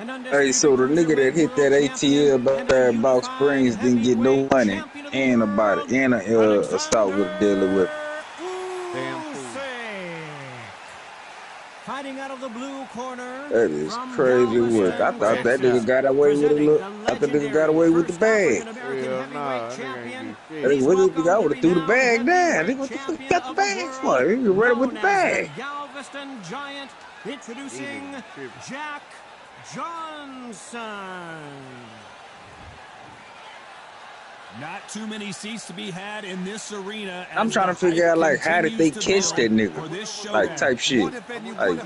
Hey, so the nigga that hit that ATL about Box Springs didn't get no money and about it and a assault with a deadly weapon. Damn fool. Fighting out of the blue corner. That is crazy work. I thought that nigga got away with a look. I thought nigga got away with the bag. Hell nah, nigga ain't do I shit. think what if I would have threw the bag down? Nigga, what the fuck you got the bag for? You run with the bag. Galveston Giant introducing Jack Johnson. Not too many seats to be had in this arena. I'm trying to figure out, like, how did they catch that nigga? Like, type shit. Like,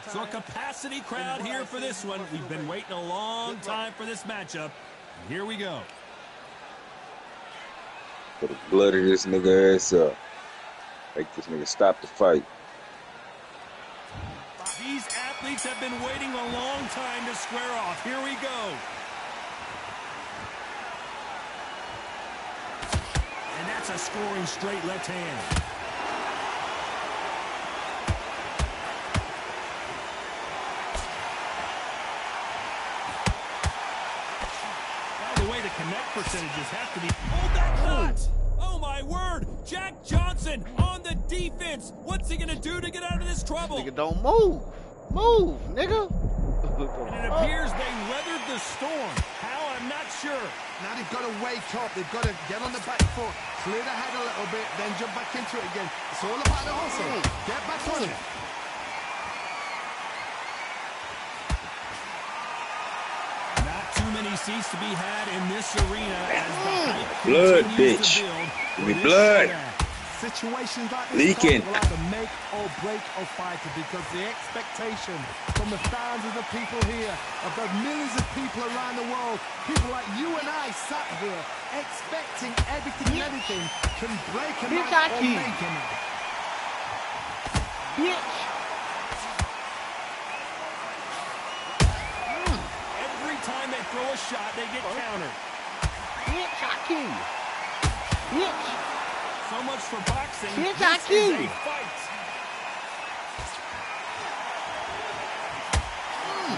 so a capacity crowd here for this one. We've been waiting a long time for this matchup. Here we go. put the blood of this nigga ass up. Make this nigga stop the fight. These athletes have been waiting a long time to square off. Here we go. And that's a scoring straight left hand. By the way, the connect percentages have to be... Hold that shot! Oh, my word! Jack Johnson on the defense. What's he going to do to get out of this trouble? Nigga, don't move. Move, nigga. And it appears they weathered the storm. How? I'm not sure. Now they've got to wake up. They've got to get on the back foot, clear the head a little bit, then jump back into it again. It's all about the hustle. Get back on it. Not too many seats to be had in this arena as the hype blood, continues bitch. to build. Give me blood. Situations like this Leaking. will either make or break a fighter, because the expectation from the thousands of people here, of the millions of people around the world, people like you and I sat here expecting everything and anything, can break a man or make a man. Bitch. Every time they throw a shot, they get countered. Bitch, I kill you. Bitch. So much for boxing. Bitch, This I kill is a you. fight.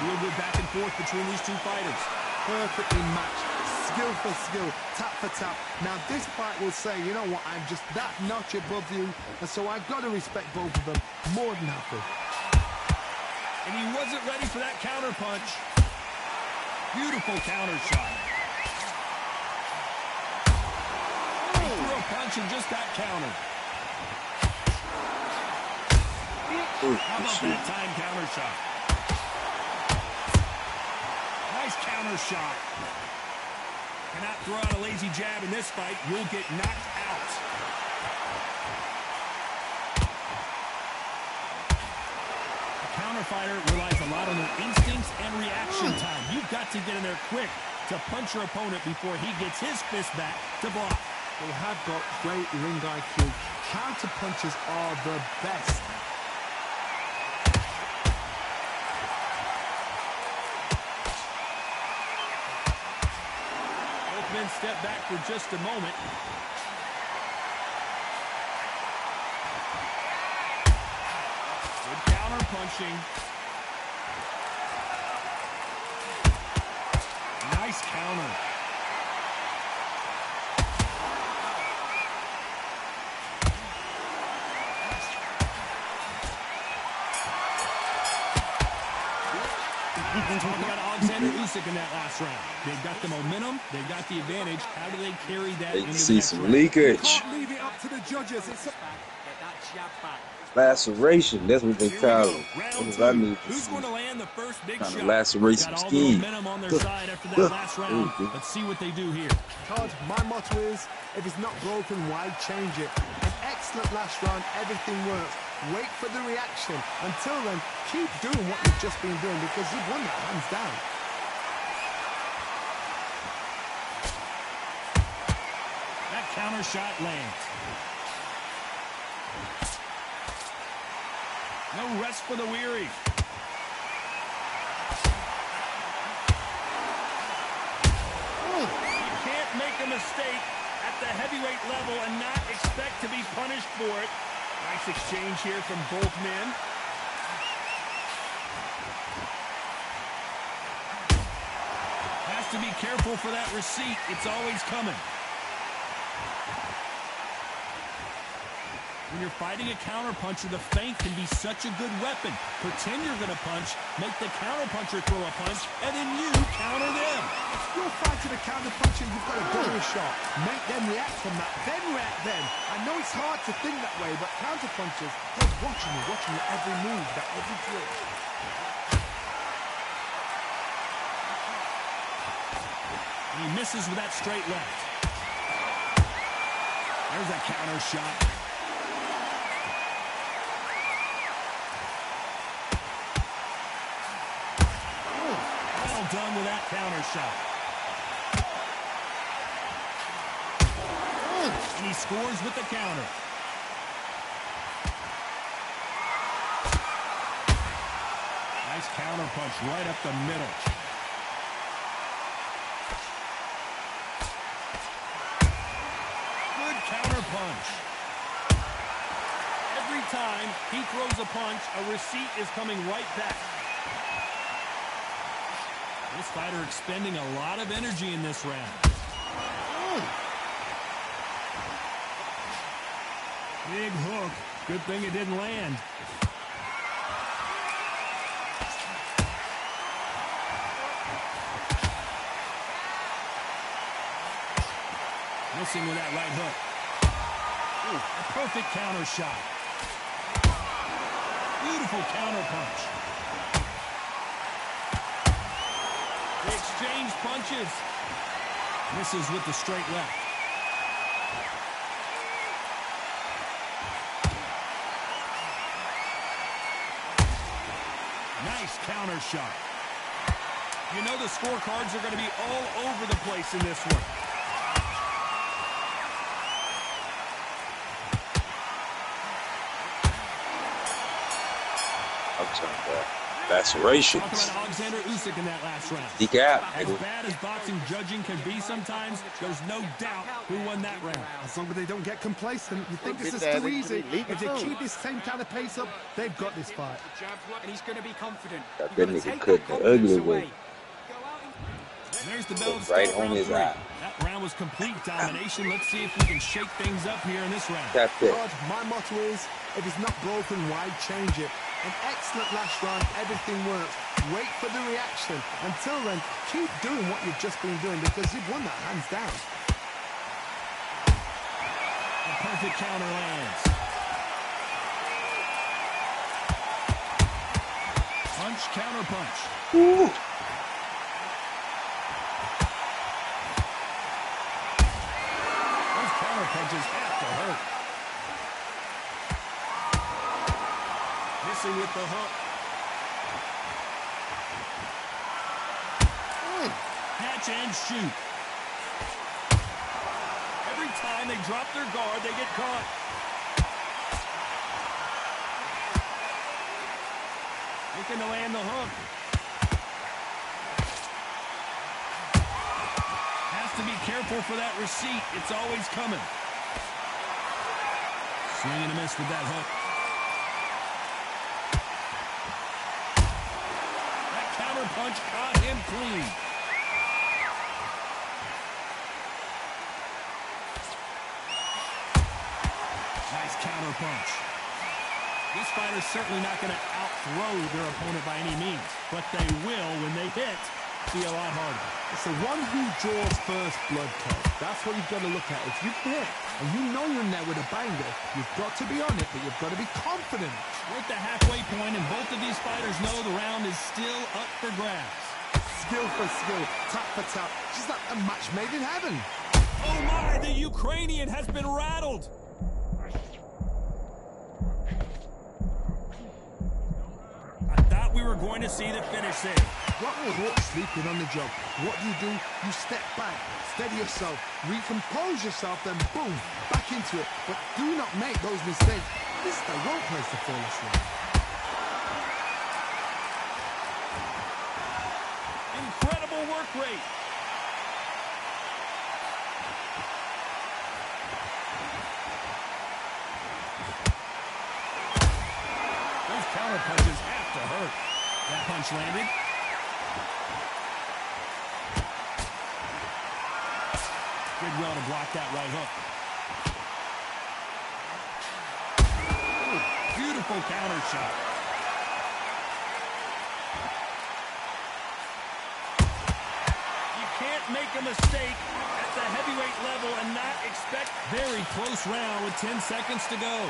Real good back and forth between these two fighters. Perfectly matched, skill for skill, tap for tap. Now this fight will say, you know what, I'm just that notch above you, and so I've got to respect both of them more than happy. And he wasn't ready for that counter punch. Beautiful counter shot. He threw a punch and just got countered. How about that time counter shot? Nice counter shot. Cannot throw out a lazy jab in this fight. You'll get knocked out. A counter fighter relies a lot on their instincts and reaction time. You've got to get in there quick to punch your opponent before he gets his fist back to block. They have got great ring IQ. Counter punches are the best. Both men step back for just a moment. Good counter punching. Nice counter. Talking about Alexander Usyk in that last round. They've got the momentum. They've got the advantage. How do they carry that They into can the see next some round? leakage. Leave it up to the judges. It's a... Laceration, that's what they call it. Round What does two. I need to Who's see? going to land the first big Trying to shot? lacerate some Got all the skin. momentum on their side after that last round. Let's see what they do here. Todd, my motto is, if it's not broken, why change it? An excellent last round, everything works. Wait for the reaction. Until then, keep doing what you've just been doing, because you've won that hands down. That counter shot lands. No rest for the weary. You can't make a mistake at the heavyweight level and not expect to be punished for it. Nice exchange here from both men. to be careful for that receipt. It's always coming. When you're fighting a counterpuncher, the feint can be such a good weapon. Pretend you're going to punch, make the counterpuncher throw a punch, and then you counter them. If you're fighting a counterpuncher, you've got to double a shot. Make them react from that, then react then. I know it's hard to think that way, but counterpunchers, they're watching your every move, that every drill. He misses with that straight left. There's a counter shot. Done with that counter shot. And he scores with the counter. Nice counter punch right up the middle. Good counter punch. Every time he throws a punch, a receipt is coming right back. This fighter expending a lot of energy in this round. Big hook. Good thing it didn't land. Missing with that right hook. Ooh, a perfect counter shot. Beautiful counter punch. They exchange punches. Misses with the straight left. Nice counter shot. You know the scorecards are going to be all over the place in this one. I'm talking about lacerations. Talk about Alexander Usyk in that last round. Decap. As bad as boxing judging can be sometimes, there's no doubt who won that round. As long as they don't get complacent, you think this is too easy. If they keep this same kind of pace up, they've got this fight. And he's going to be confident. Got that nigga cut the ugly way. There's the bell Right on his eye. That round was complete domination. Let's see if we can shake things up here in this round. Tap that. God, my motto is, if it's not broken, why change it? An excellent last round, everything works. Wait for the reaction. Until then, keep doing what you've just been doing because you've won that hands down. The perfect counter lands. Punch, counter punch. Ooh. Those counter punches have to hurt. Missing with the hook. Catch and shoot. Every time they drop their guard, they get caught. Looking to land the hook. Has to be careful for that receipt. It's always coming. Swing and a miss with that hook. That counter punch caught him clean. Nice counter punch. This fighter's certainly not going to out-throw their opponent by any means, but they will, when they hit, be a lot harder. It's the one who draws first blood, Todd. That's what you've got to look at. If you hit and you know you're in there with a banger, you've got to be on it, but you've got to be confident. We're at the halfway point, and both of these fighters know the round is still up for grabs. Skill for skill, tap for tap. Just like a match made in heaven. Oh my, the Ukrainian has been rattled. I thought we were going to see the finish there. What sleeping on the job? What do? You step back, steady yourself, recompose yourself, then boom, back into it. But do not make those mistakes. This is the wrong place to fall asleep. Incredible work rate. Those counter punches have to hurt. That punch landed. poised well to block that right hook. Ooh, beautiful counter shot. You can't make a mistake at the heavyweight level and not expect. Very close round with 10 seconds to go.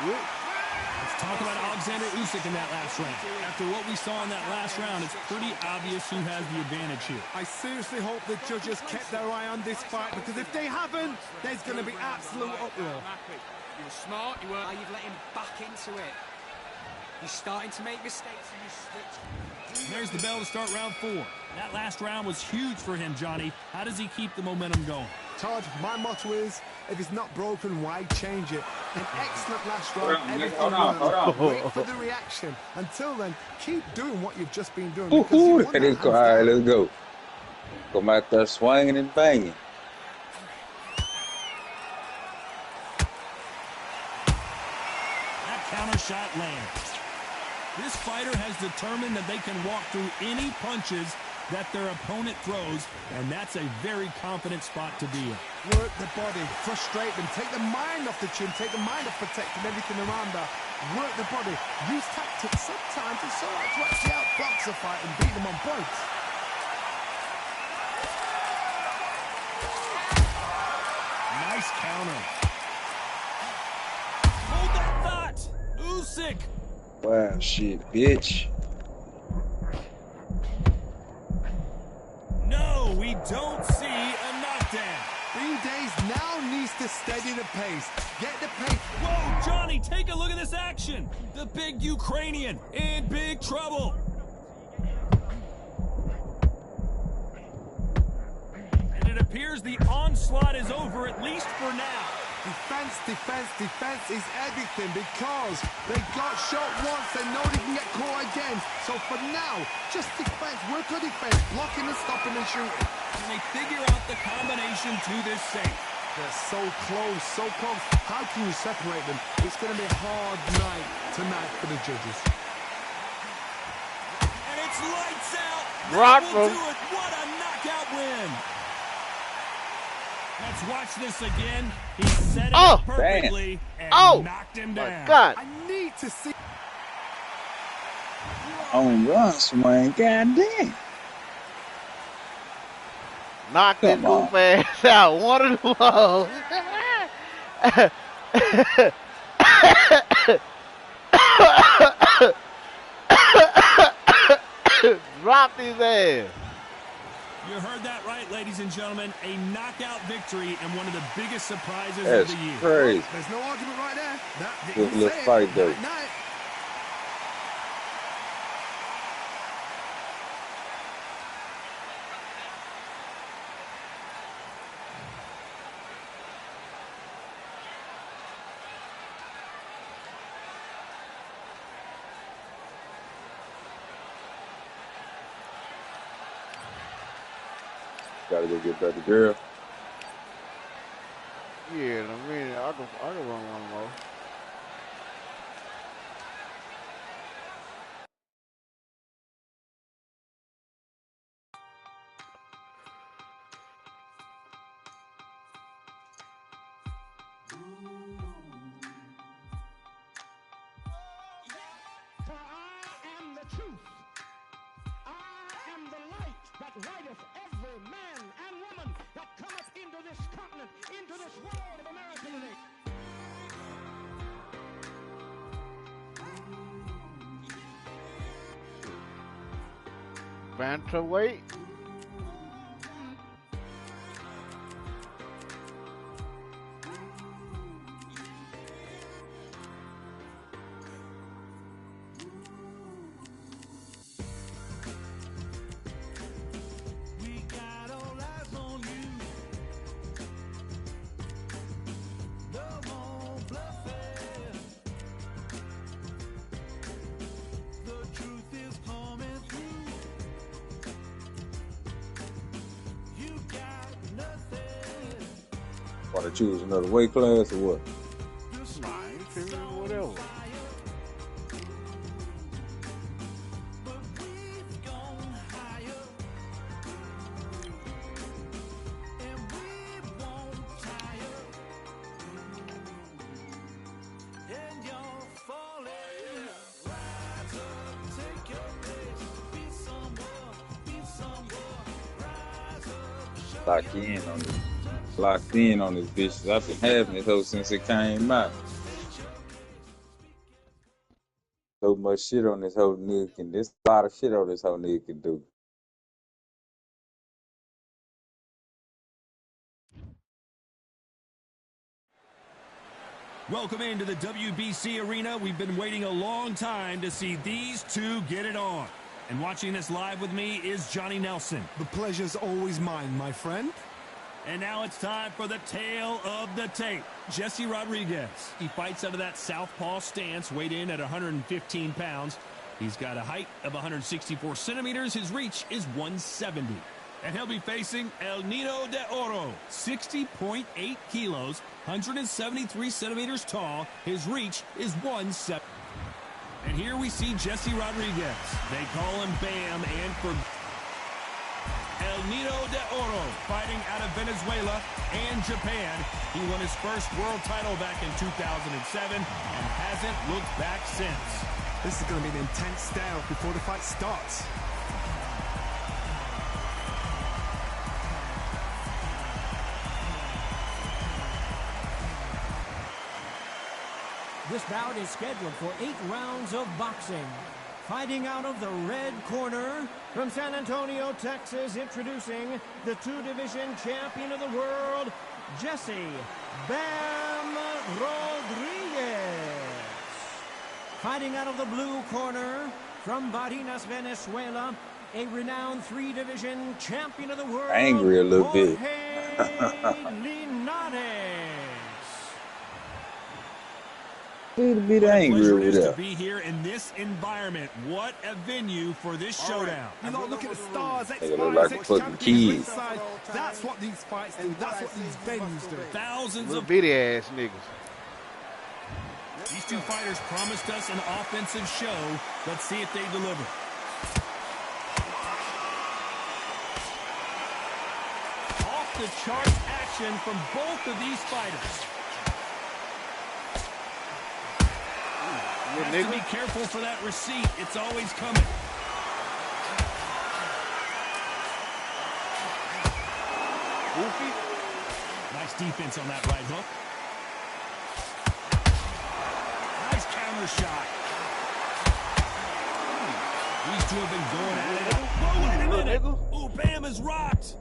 Let's talk about Alexander Usyk in that last round. After what we saw in that last round, it's pretty obvious who has the advantage here. I seriously hope the judges kept their eye on this fight, because if they haven't, there's going to be absolute uproar. You were smart, you weren't. You've let him back into it. He's starting to make mistakes and you switch. There's the bell to start round 4. That last round was huge for him, Johnny. How does he keep the momentum going? Todd, my motto is, if it's not broken, why change it? An excellent last round. Everything well. Wait for the reaction. Until then, keep doing what you've just been doing. All right, let's go. Come out there swinging and banging. That counter shot lands. This fighter has determined that they can walk through any punches that their opponent throws, and that's a very confident spot to be in. Work the body, frustrate them, take the mind off the chin, take the mind off protecting everything around that. Work the body, use tactics. Sometimes it's all right to actually outbox a fight and beat them on points. Nice counter. Hold that thought. Usyk. Wow, shit, bitch. No, we don't see a knockdown. Green Days now needs to steady the pace. Get the pace. Whoa, Johnny, take a look at this action. The big Ukrainian in big trouble. And it appears the onslaught is over, at least for now. Defense, defense, defense is everything, because they got shot once, they know they can get caught again. So for now, just defense, work on defense, blocking and stopping and shooting. And they figure out the combination to this safe. They're so close, so close. How can you separate them? It's going to be a hard night tonight for the judges. And it's lights out. Rock That will do it. What a knockout win. Let's watch this again. He set it up perfectly and knocked him down. God. I need to see. On run swing, goddamn. Knocked that goof ass out. One of them all. Dropped his ass. You heard that right, ladies and gentlemen. A knockout victory and one of the biggest surprises That's of the year. crazy. There's no argument right there. Good little fight, though. Night. Gotta go get back the girl. Yeah, in a minute. I can run one more. For I am the truth. I am the light that lighteth every man and woman that cometh into this continent, into this world of America today. Bantamweight. Want to choose another weight class or what? Whatever. Locked in on this. Locked in on this bitch. I've been having this hoe since it came out. So much shit on this whole nigga can. There's a lot of shit on this whole nigga can do. Welcome into the WBC arena. We've been waiting a long time to see these two get it on. And watching this live with me is Johnny Nelson. The pleasure's always mine, my friend. And now it's time for the tale of the tape. Jesse Rodriguez. He fights out of that southpaw stance, weighed in at 115 pounds. He's got a height of 164 centimeters. His reach is 170. And he'll be facing El Nido de Oro, 60.8 kilos, 173 centimeters tall. His reach is 170. And here we see Jesse Rodriguez. They call him Bam, and for El Nido de Oro, fighting out of Venezuela and Japan. He won his first world title back in 2007 and hasn't looked back since. This is going to be an intense standoff before the fight starts. This bout is scheduled for 8 rounds of boxing. Fighting out of the red corner, from San Antonio, Texas, introducing the 2-division champion of the world, Jesse Bam Rodriguez. Fighting out of the blue corner, from Barinas, Venezuela, a renowned 3-division champion of the world, Angry a little bit. A bit angry over Pleasure there. to be here in this environment. What a venue for this showdown. You know, look at the stars, They look like fucking kids. That's what these fights do. That's what these venues do. Thousands Little of bitty ass niggas. these two fighters promised us an offensive show. Let's see if they deliver. Off the charts action from both of these fighters. Have to be careful for that receipt. It's always coming. Goofy. Nice defense on that right hook. Nice counter shot. These two have been going at it. Whoa, wait a minute. Ooh, Bam is rocked.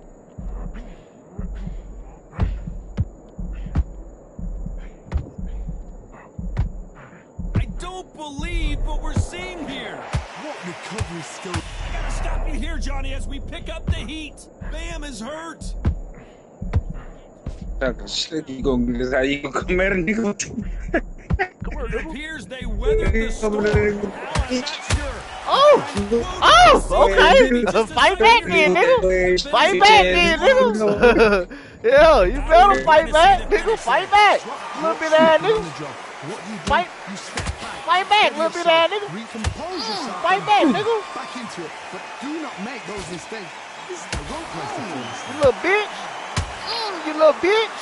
I don't believe what we're seeing here. What recovery skill. I gotta stop you here, Johnny, as we pick up the heat. Bam is hurt. Talking shit, you gonna get this how you gonna come at a nigga? It appears they weathered the storm. How, I'm not sure. Oh, okay. Fight back then, nigga. Fight back then, nigga. Yeah, you better fight back, nigga. Fight back. Little bit ass nigga. Fight back, little bit ass nigga. Recompose yourself. Fight back, nigga. Back into it. But do not make those mistakes. This is the wrong place to do this. You little bitch. You little bitch.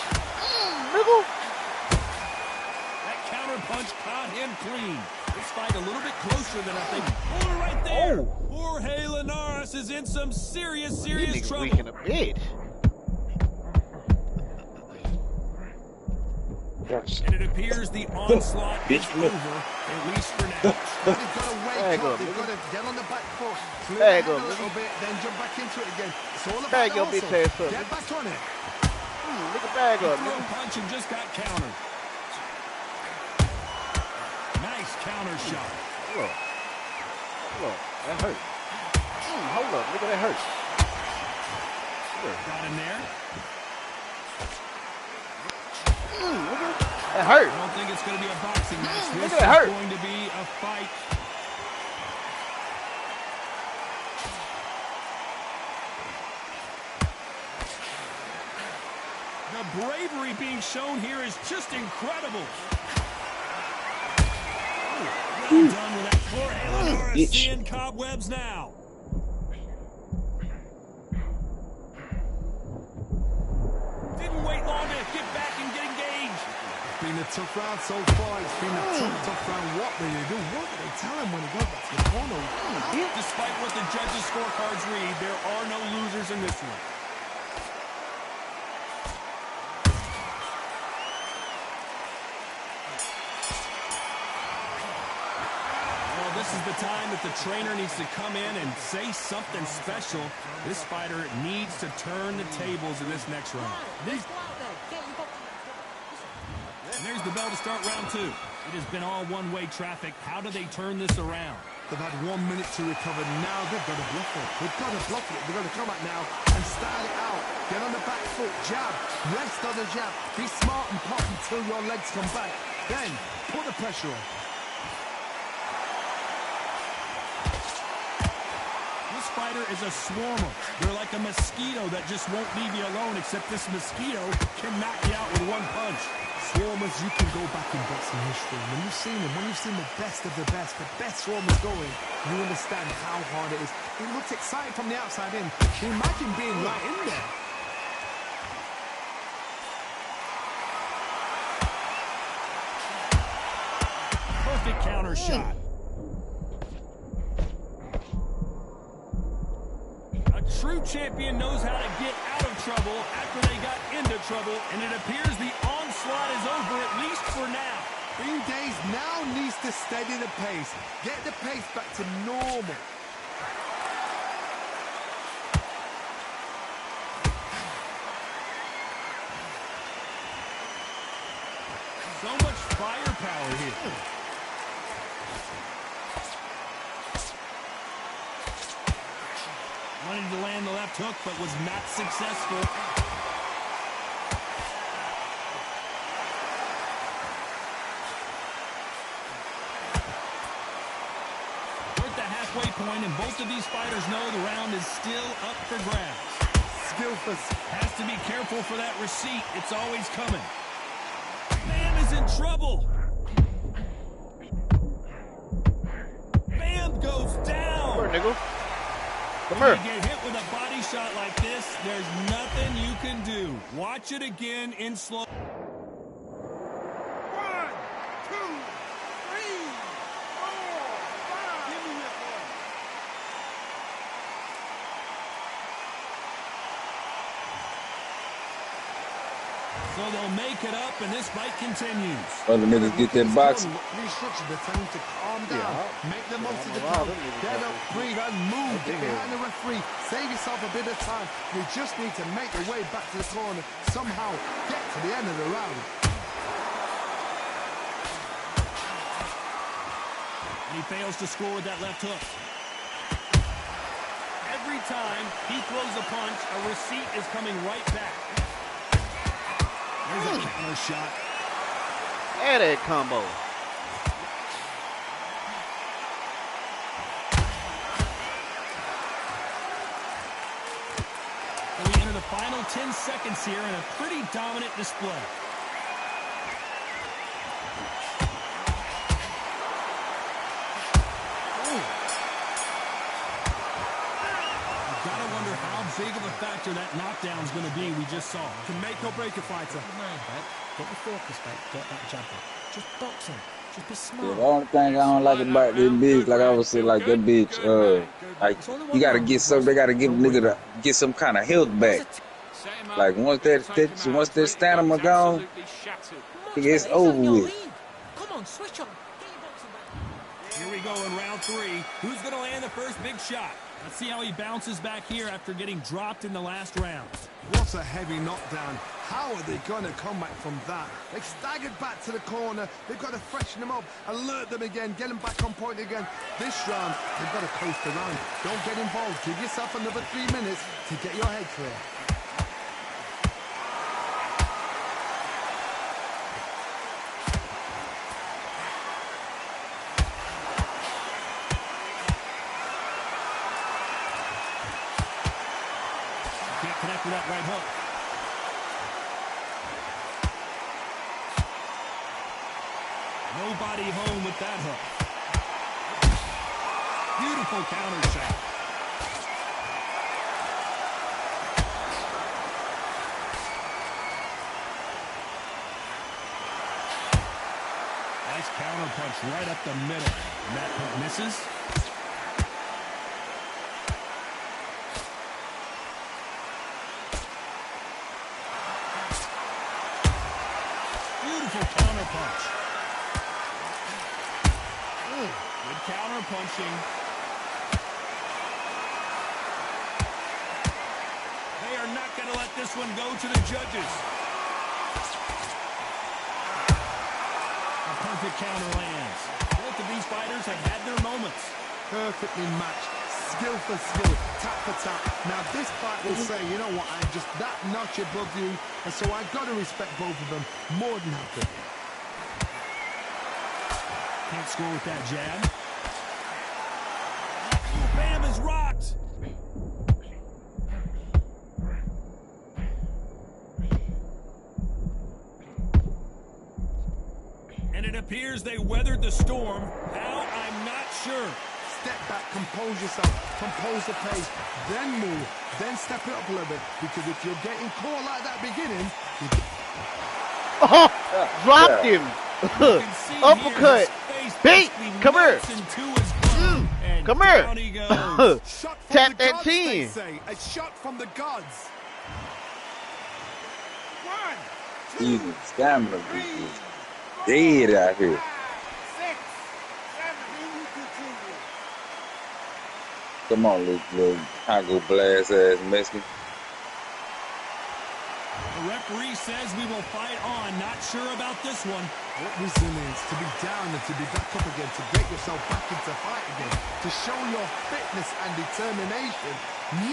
Nigga. That counter punch caught him clean. This fight a little bit closer than I think. Oh, right there. Jorge Linares is in some serious This nigga trouble. weak in a bitch. And it appears the onslaught is over, at least for now. You've got to wake up. You've got to get on the back foot. Clear it a little bit, then jump back into it again. It's all about Bag your the bitch hustle. ass up. Get back on it. Nigga, bag up, Threw a nigga. punch and just got countered. Nice counter shot. Hold up. That hurt. Hold up, nigga, that hurt. Got him there. That hurt. I don't think it's going to be a boxing match. This Nigga, is that hurt. going to be a fight. The bravery being shown here is just incredible. Well done with that. Jorge Linares seeing cobwebs now. Didn't wait long to get back and get engaged. It's been a tough round so far. It's been a tough round. What do they do? What do they tell him when he goes back to the corner? Despite what the judges' scorecards read, there are no losers in this one. This is the time that the trainer needs to come in and say something special. This fighter needs to turn the tables in this next round. And there's the bell to start round 2. It has been all one-way traffic. How do they turn this around? They've had 1 minute to recover. Now they've got to bluff it. They've got to bluff it. They've got to come out now and style it out. Get on the back foot, jab, rest on the jab. Be smart and pop until your legs come back. Then put the pressure on. This fighter is a swarmer. They're like a mosquito that just won't leave you alone, except this mosquito can knock you out with one punch. Swarmers, you can go back in boxing history. When you've seen them, when you've seen the best of the best swarmers going, you understand how hard it is. It looks exciting from the outside in. Imagine being right in there. Perfect counter shot. A true champion knows how to get out of trouble after they got into trouble, and it appears the onslaught is over, at least for now. Green Days now needs to steady the pace. Get the pace back to normal. So much firepower here. Wanted to land the left hook, but was not successful. We're at the halfway point, and both of these fighters know the round is still up for grabs. Skillful. Has to be careful for that receipt. It's always coming. Bam is in trouble. Bam goes down. Come here, nigga. Come When here. you get hit with a body shot like this, there's nothing you can do. Watch it again in slow. 1, 2, 3, 4, 5. Give me that one. So they'll make it up, and this fight continues. Other niggas get that boxing. Restructure the time to calm down. Make the most of the time. Get up, breathe, and move. Get behind the referee. Save yourself a bit of time. You just need to make your way back to the corner. Somehow get to the end of the round. And he fails to score with that left hook. Every time he throws a punch, a receipt is coming right back. There's a counter shot. And that combo. So we enter the final 10 seconds here in a pretty dominant display. Gotta wonder how big of a factor that knockdown is going to be we just saw. Can make or break a fighter. Get the focus back, get that jab back. Just boxing. Just be smart. Yeah, the only thing I don't like about this bitch, like I was saying, like that bitch, like you gotta get some. They gotta give a nigga to get some kind of health back. Like once that stamina gone, it's over with. Come on, switch on. Get your boxing back. Here we go in round 3. Who's going to land the first big shot? Let's see how he bounces back here after getting dropped in the last round. What a heavy knockdown. How are they going to come back from that? They've staggered back to the corner. They've got to freshen them up, alert them again, get them back on point again. This round, they've got to coast around. Don't get involved. Give yourself another 3 minutes to get your head clear. Can't connect with that right hook. Nobody home with that hook. Beautiful counter shot. Nice counter punch right up the middle. And that hook misses. Beautiful counter punch. Good counter punching. They are not going to let this one go to the judges. A perfect counter lands. Both of these fighters have had their moments. Perfectly matched. Skill for skill, tap for tap. Now this fight will say, you know what, I'm just that notch above you, and so I've got to respect both of them more than happy. Can't score with that jab. Bam is rocked. And it appears they weathered the storm. How? I'm not sure. Step back, compose yourself, compose the pace, then move, then step it up a little bit. Because if you're getting caught like that beginning, dropped him. Uppercut. Beat. Come here. Come here. Tap that chin. A shot from the gods. Jesus, stamina is dead out here. Come on, little Congo blast ass Mexican. The referee says we will fight on. Not sure about this one. What resilience to be down and to be back up again, to get yourself back into fight again, to show your fitness and determination.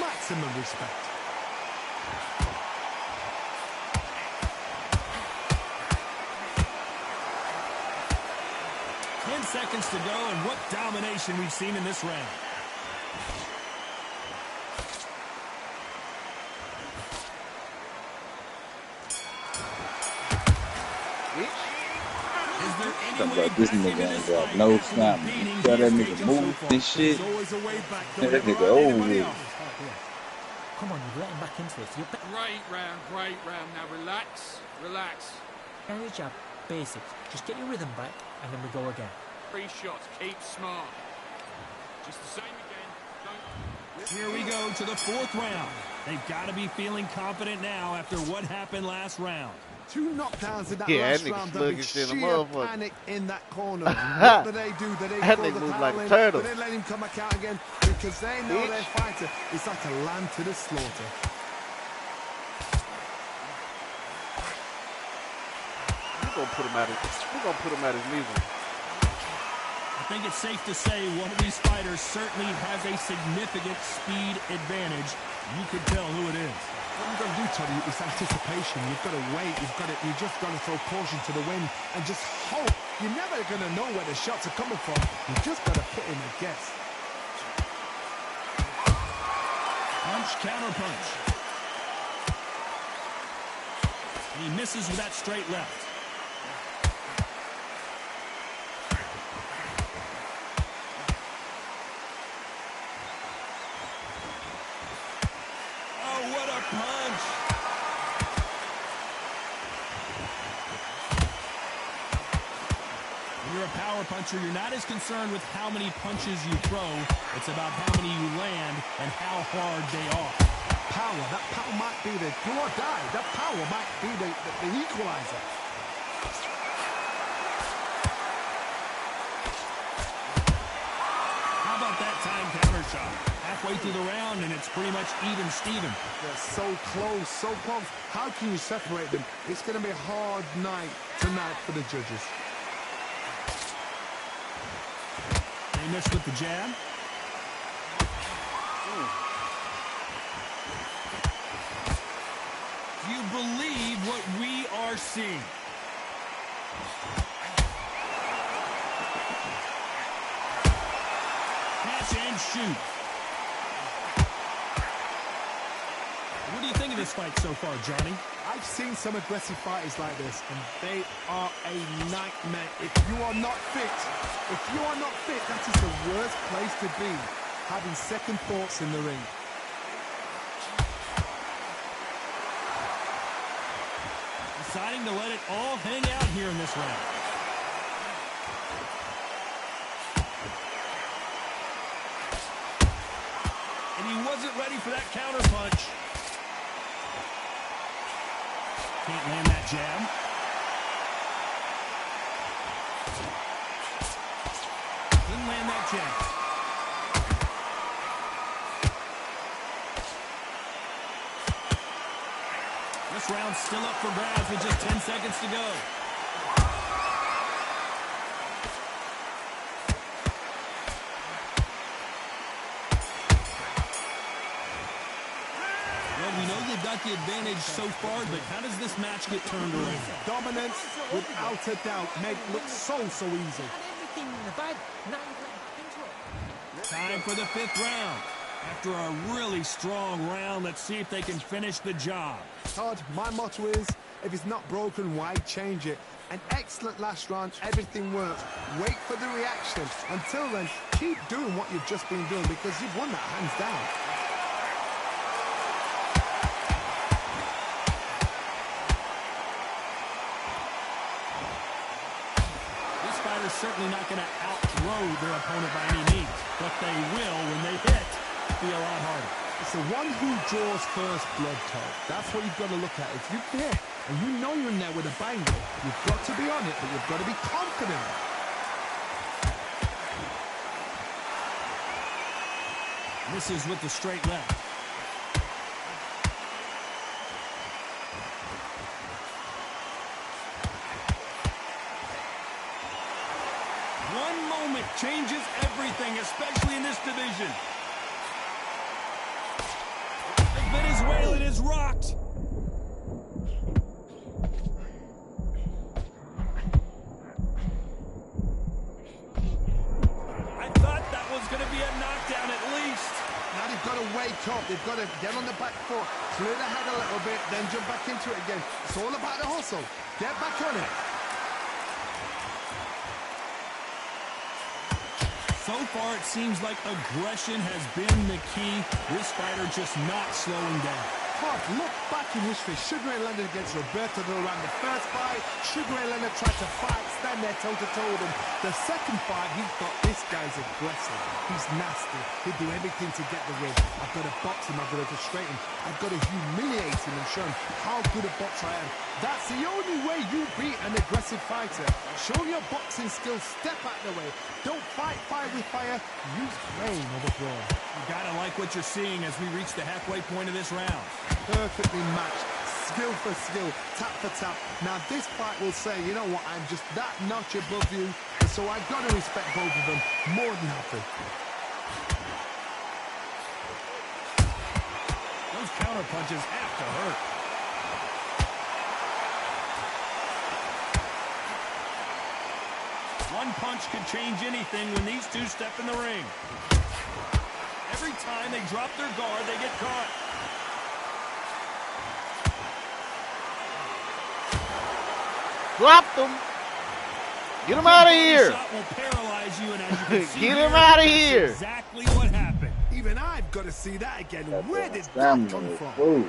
Maximum respect. Seconds to go, and what domination we've seen in this round. Is there any way this nigga ain't got no stamina. Tell that nigga move and shit. That nigga over with. Come on, you let him back into it. Great round. Now relax. Carry jab, basics. Just get your rhythm back, and then we go again. 3 shots, keep smart. Just the same again. Here we go to the 4th round. They've got to be feeling confident now after what happened last round. 2 knockdowns in that last round. There'll be sheer panic in that corner. What do they do? Do they that throw nigga the moves towel like a in? turtle. Do they let him come back out again? Because they know their fighter is like a lamb to the slaughter. We're gonna put him at his knees. I think it's safe to say one of these fighters certainly has a significant speed advantage. You can tell who it is. What you've got to do, Toddy, is anticipation. You've got to wait. You just got to throw caution to the wind and just hope. You're never going to know where the shots are coming from. You just got to put in a guess. Punch, counter punch. And he misses with that straight left. Punch. When you're a power puncher, you're not as concerned with how many punches you throw. It's about how many you land and how hard they are. Power. That power might be the do or die. That power might be the equalizer. How about that time counter shot? Halfway through the round, and it's pretty much even Steven. They're so close, so close. How can you separate them? It's going to be a hard night tonight for the judges. They missed with the jab. Do you believe what we are seeing? Catch and shoot. What do you think of this fight so far, Johnny? I've seen some aggressive fighters like this, and they are a nightmare. If you are not fit, that is the worst place to be, having second thoughts in the ring. Deciding to let it all hang out here in this round. And he wasn't ready for that counter punch. Can't land that jab. Didn't land chance. This round's still up for grabs with just 10 seconds to go. Well, we know they've got the advantage so far, but how does this match get turned around? Dominance, without a doubt, make it look so easy. Everything in the bag. Now you've let it into it. Time for the 5th round. After a really strong round, let's see if they can finish the job. Todd, my motto is, if it's not broken, why change it? An excellent last round, everything works. Wait for the reaction. Until then, keep doing what you've just been doing because you've won that hands down. This fighter's certainly not going to outthrow their opponent by any means, but they will when they hit. Be a lot harder. It's the one who draws first blood, Todd. That's what you've got to look at. If you hit and you know you're in there with a banger, you've got to be on it, but you've got to be confident. Misses with the straight left. One moment changes everything, especially in this division. Venezuelan is rocked. I thought that was going to be a knockdown at least. Now they've got to wake up. They've got to get on the back foot, clear the head a little bit, then jump back into it again. It's all about the hustle. Get back on it. So far, it seems like aggression has been the key. This fighter just not slowing down. Todd, look back in history. Sugar Ray Leonard against Roberto Duran. The first fight, Sugar Ray Leonard tried to fight, stand there toe-to-toe with him. The second fight, he thought, this guy's aggressive. He's nasty. He'd do everything to get the win. I've got to box him. I've got to frustrate him. I've got to humiliate him and show him how good a boxer I am. That's the only way you beat an aggressive fighter. Show your boxing skills. Step out of the way. Don't fight fire with fire. Use brain over brawn. You gotta like what you're seeing as we reach the halfway point of this round. Perfectly matched, skill for skill, tap for tap. Now this fight will say, you know what, I'm just that notch above you, and so I've got to respect both of them more than happy. Those counter punches have to hurt. One punch could change anything when these two step in the ring. Every time they drop their guard, they get caught. Dropped him. Get him out of here. Shot will paralyze you, and as you can see Get him out of that's here. exactly what happened. Even I've got to see that again. Where did that come from? Whoa.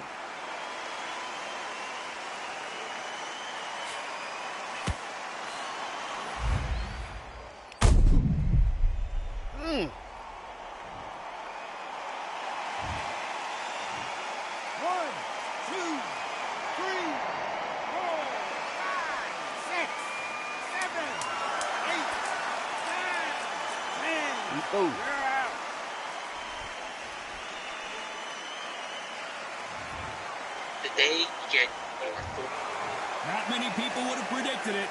Oh. Not many people would have predicted it.